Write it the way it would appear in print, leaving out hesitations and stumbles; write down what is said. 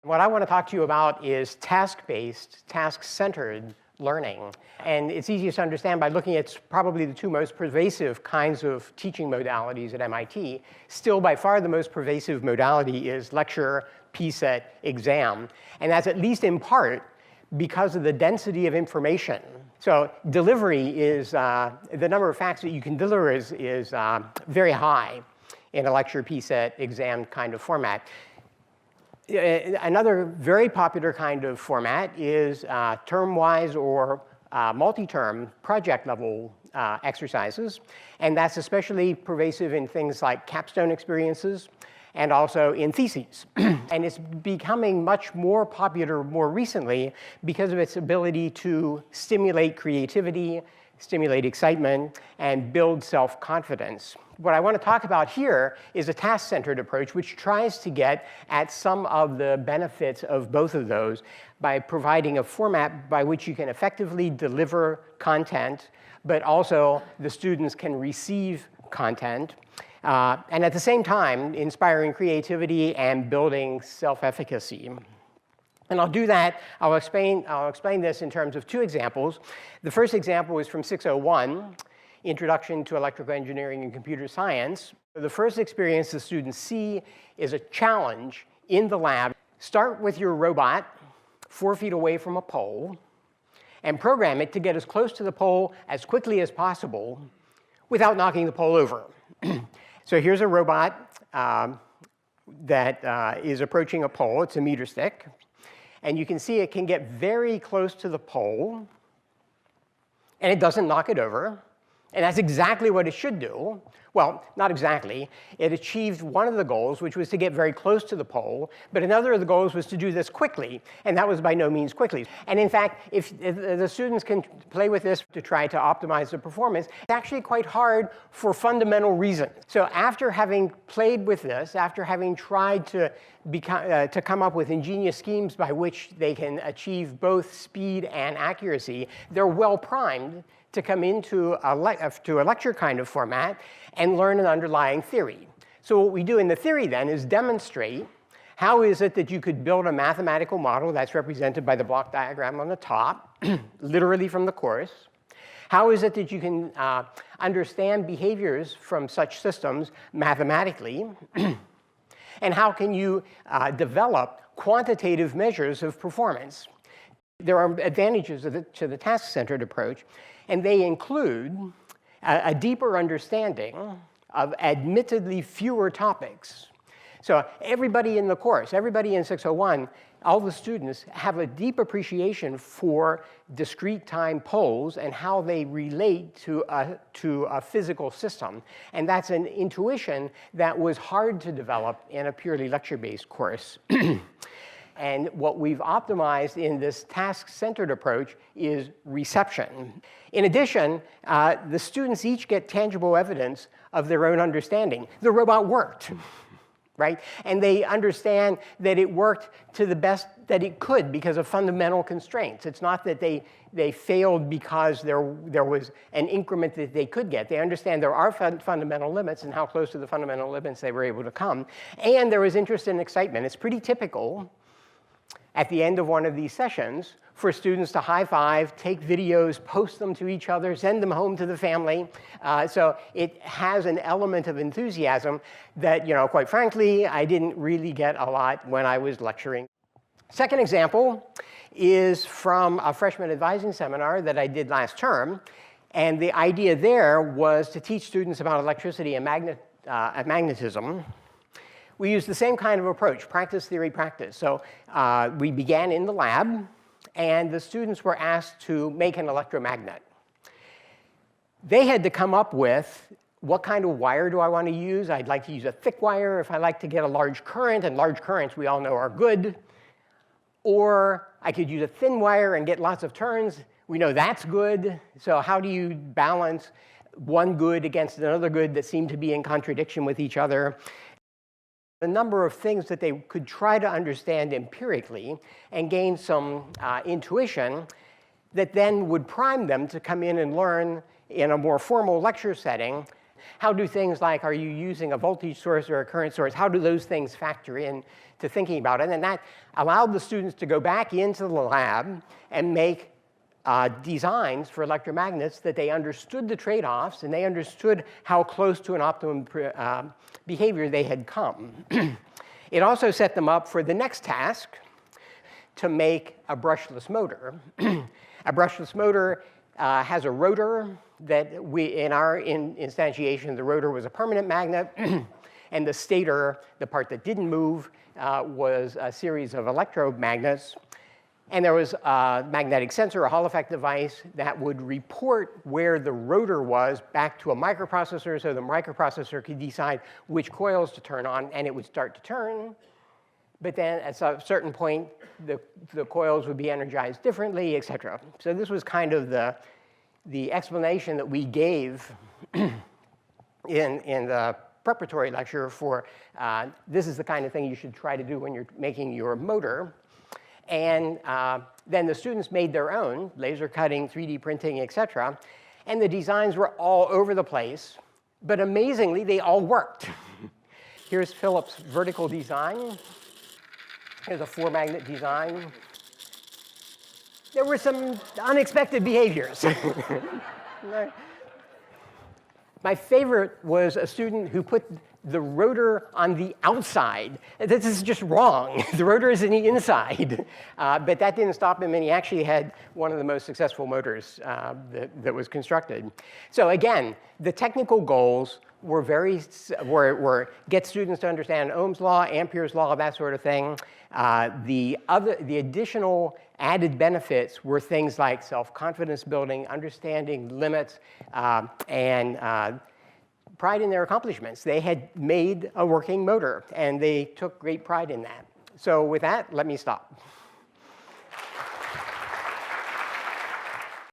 What I want to talk to you about is task-based, task-centered learning. And it's easiest to understand by looking at probably the two most pervasive kinds of teaching modalities at MIT. Still, by far, the most pervasive modality is lecture, PSET, exam. And that's at least in part because of the density of information. So delivery is, the number of facts that you can deliver is very high in a lecture, PSET, exam kind of format. Another very popular kind of format is term-wise or multi-term project-level exercises. And that's especially pervasive in things like capstone experiences and also in theses. And it's becoming much more popular more recently because of its ability to stimulate creativity, stimulate excitement, and build self-confidence. What I want to talk about here is a task-centered approach which tries to get at some of the benefits of both of those by providing a format by which you can effectively deliver content, but also the students can receive content, and at the same time inspiring creativity and building self-efficacy. And I'll do that. I'll explain this in terms of two examples. The first example is from 601. Introduction to Electrical Engineering and Computer Science. The first experience the students see is a challenge in the lab. Start with your robot 4 feet away from a pole and program it to get as close to the pole as quickly as possible without knocking the pole over. So here's a robot that is approaching a pole. It's a meter stick. And you can see it can get very close to the pole, and it doesn't knock it over. And that's exactly what it should do. Well, not exactly. It achieved one of the goals, which was to get very close to the pole. But another of the goals was to do this quickly. And that was by no means quickly. And in fact, if the students can play with this to try to optimize the performance, it's actually quite hard for fundamental reasons. So after having played with this, after having tried to come up with ingenious schemes by which they can achieve both speed and accuracy, they're well primed to come into a lecture kind of format and learn an underlying theory. So what we do in the theory then is demonstrate how is it that you could build a mathematical model that's represented by the block diagram on the top, literally from the course. How is it that you can understand behaviors from such systems mathematically? And how can you develop quantitative measures of performance? There are advantages to the task-centered approach, and they include a deeper understanding of admittedly fewer topics. So everybody in the course, everybody in 601, all the students have a deep appreciation for discrete time poles and how they relate to a physical system. And that's an intuition that was hard to develop in a purely lecture-based course. And what we've optimized in this task-centered approach is reception. In addition, the students each get tangible evidence of their own understanding. The robot worked, right? And they understand that it worked to the best that it could because of fundamental constraints. It's not that they failed because there was an increment that they could get. They understand there are fundamental limits and how close to the fundamental limits they were able to come. And there was interest and excitement. It's pretty typical at the end of one of these sessions for students to high-five, take videos, post them to each other, send them home to the family. So it has an element of enthusiasm that, quite frankly, I didn't really get a lot when I was lecturing. Second example is from a freshman advising seminar that I did last term. And the idea there was to teach students about electricity and magnetism. We used the same kind of approach, practice, theory, practice. So we began in the lab, and the students were asked to make an electromagnet. They had to come up with, what kind of wire do I want to use? I'd like to use a thick wire if I like to get a large current, and large currents we all know are good. Or I could use a thin wire and get lots of turns. We know that's good. So how do you balance one good against another good that seem to be in contradiction with each other? A number of things that they could try to understand empirically and gain some intuition that then would prime them to come in and learn in a more formal lecture setting How do things like, are you using a voltage source or a current source, how do those things factor in to thinking about it? And that allowed the students to go back into the lab and make designs for electromagnets that they understood the trade-offs and they understood how close to an optimum behavior they had come. It also set them up for the next task, to make a brushless motor. A brushless motor has a rotor that in our instantiation, the rotor was a permanent magnet, and the stator, the part that didn't move, was a series of electromagnets. And there was a magnetic sensor, a Hall effect device, that would report where the rotor was back to a microprocessor, so the microprocessor could decide which coils to turn on, and it would start to turn. But then at a certain point, the coils would be energized differently, et cetera. So this was kind of the explanation that we gave in the preparatory lecture for this is the kind of thing you should try to do when you're making your motor. And then the students made their own, laser cutting, 3D printing, et cetera. And the designs were all over the place. But amazingly, they all worked. Here's Philip's vertical design. Here's a 4-magnet design. There were some unexpected behaviors. My favorite was a student who put the rotor on the outside. This is just wrong. The rotor is in the inside. But that didn't stop him, and he actually had one of the most successful motors that was constructed. So again, the technical goals were get students to understand Ohm's law, Ampere's law, that sort of thing. The additional added benefits were things like self-confidence building, understanding limits, and pride in their accomplishments. They had made a working motor, and they took great pride in that. So with that, let me stop.